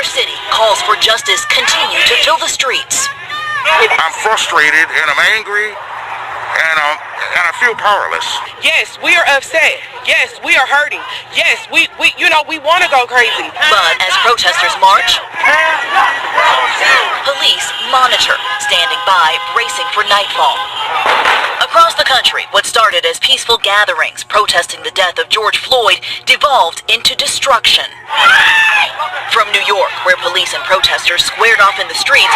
city, calls for justice continue to fill the streets. I'm frustrated and I'm angry and I feel powerless. Yes, we are upset. Yes, we are hurting. Yes, we want to go crazy. But as protesters march, police monitor, standing by, bracing for nightfall. Across the country, what started as peaceful gatherings protesting the death of George Floyd devolved into destruction. From New York, where police and protesters squared off in the streets,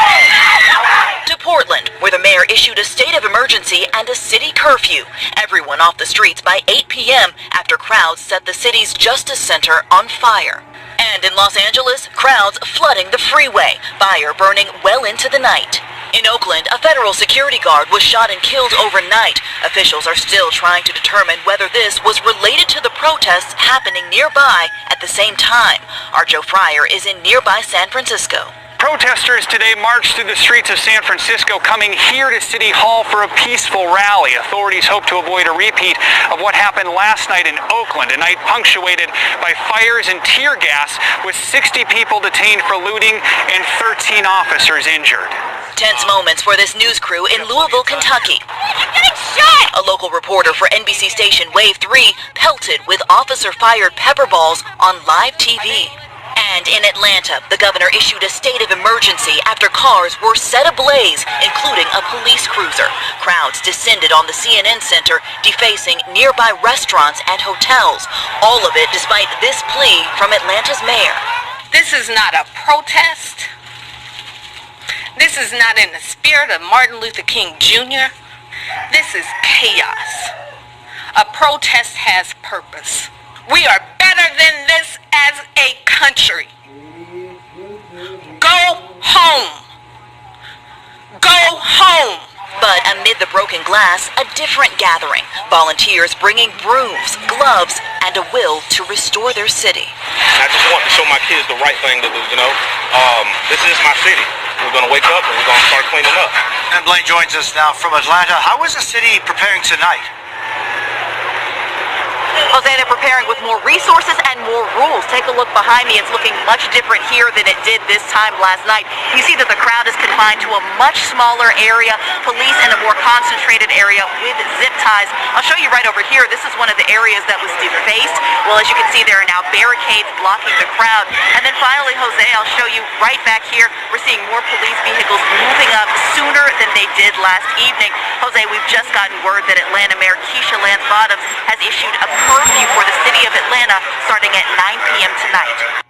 to Portland, where the mayor issued a state of emergency and a city curfew. Everyone off the streets by 8 p.m. after crowds set the city's Justice Center on fire. And in Los Angeles, crowds flooding the freeway, fire burning well into the night. In Oakland, a federal security guard was shot and killed overnight. Officials are still trying to determine whether this was related to the protests happening nearby at the same time. Our Joe Fryer is in nearby San Francisco. Protesters today marched through the streets of San Francisco, coming here to City Hall for a peaceful rally. Authorities hope to avoid a repeat of what happened last night in Oakland, a night punctuated by fires and tear gas, with 60 people detained for looting and 13 officers injured. Tense moments for this news crew in Louisville, Kentucky. A local reporter for NBC station Wave 3 pelted with officer-fired pepper balls on live TV. And in Atlanta, the governor issued a state of emergency after cars were set ablaze, including a police cruiser. Crowds descended on the CNN Center, defacing nearby restaurants and hotels. All of it despite this plea from Atlanta's mayor. This is not a protest. This is not in the spirit of Martin Luther King Jr. This is chaos. A protest has purpose. We are better than this as a country. Go home. Go home. But amid the broken glass, a different gathering. Volunteers bringing brooms, gloves, and a will to restore their city. I just want to show my kids the right thing to do, This is my city. We're going to wake up and we're going to start cleaning up. And Blaine joins us now from Atlanta. How is the city preparing tonight? Jose, they're preparing with more resources and more rules. Take a look behind me. It's looking much different here than it did this time last night. You see that the crowd is confined to a much smaller area, police in a more concentrated area with zip ties. I'll show you right over here. This is one of the areas that was defaced. Well, as you can see, there are now barricades blocking the crowd. And then finally, Jose, I'll show you right back here. We're seeing more police vehicles moving up sooner than they did last evening. Jose, we've just gotten word that Atlanta Mayor Keisha Lance Bottoms has issued a curfew for the city of Atlanta starting at 9 p.m. tonight.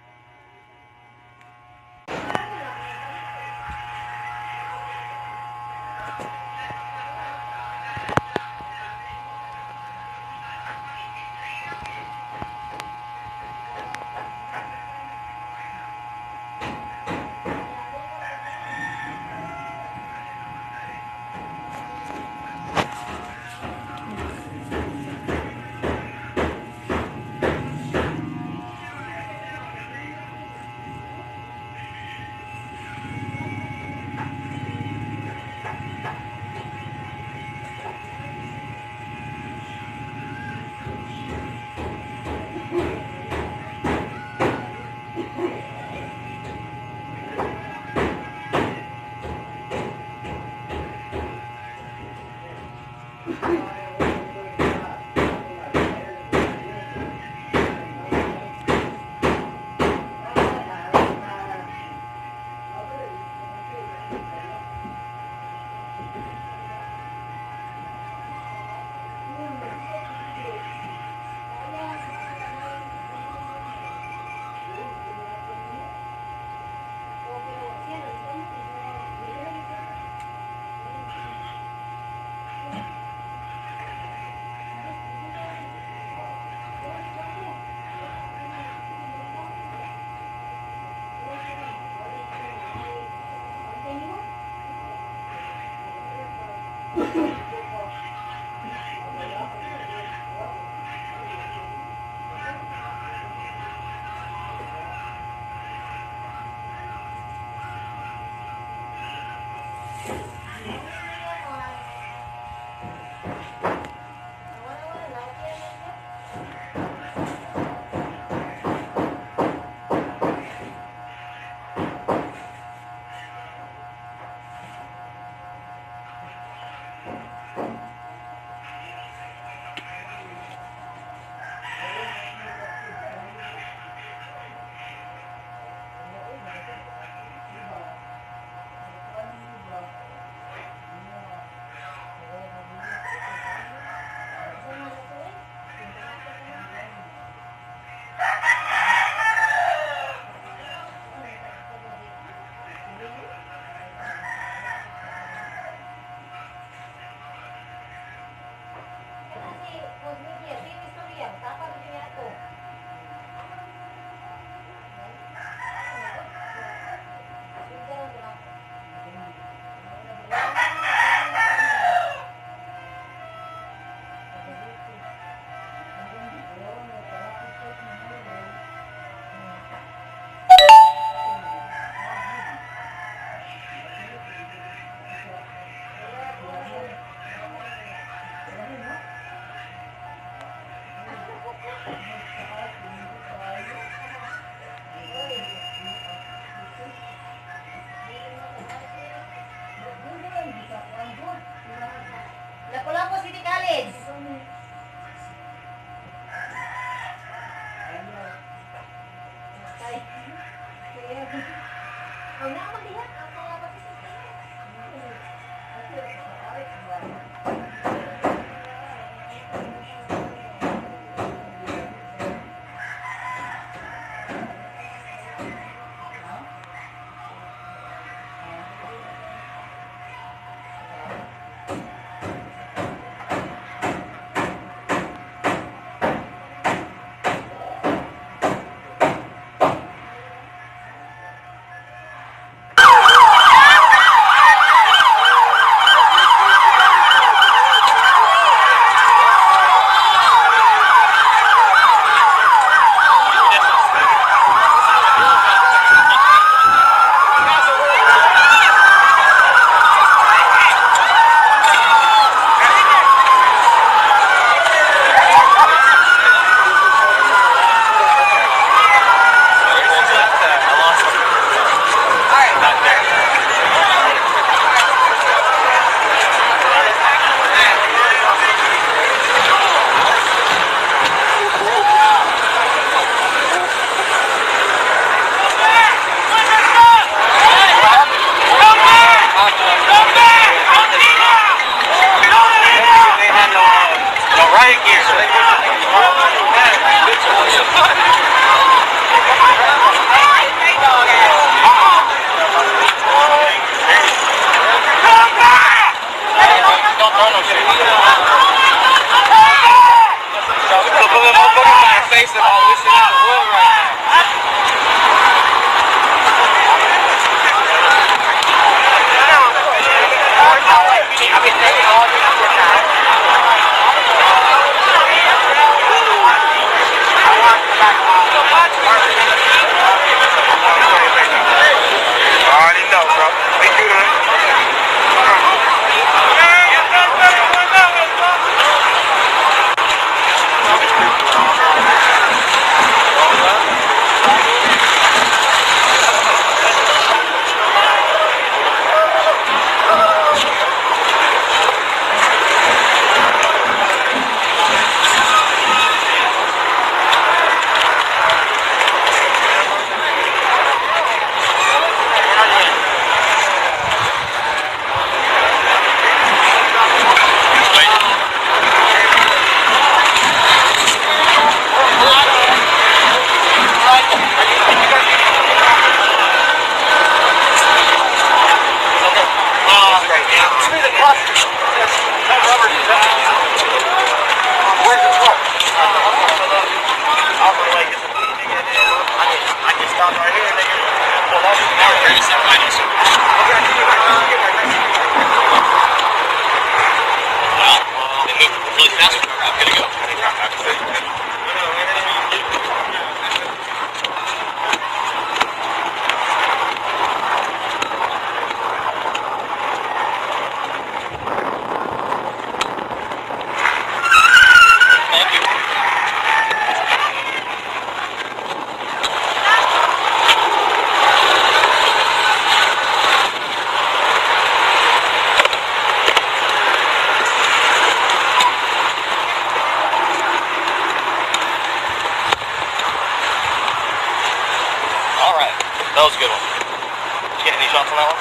That was a good one. Did you get any shots on that one?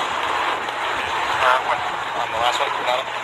On the last one? Got it?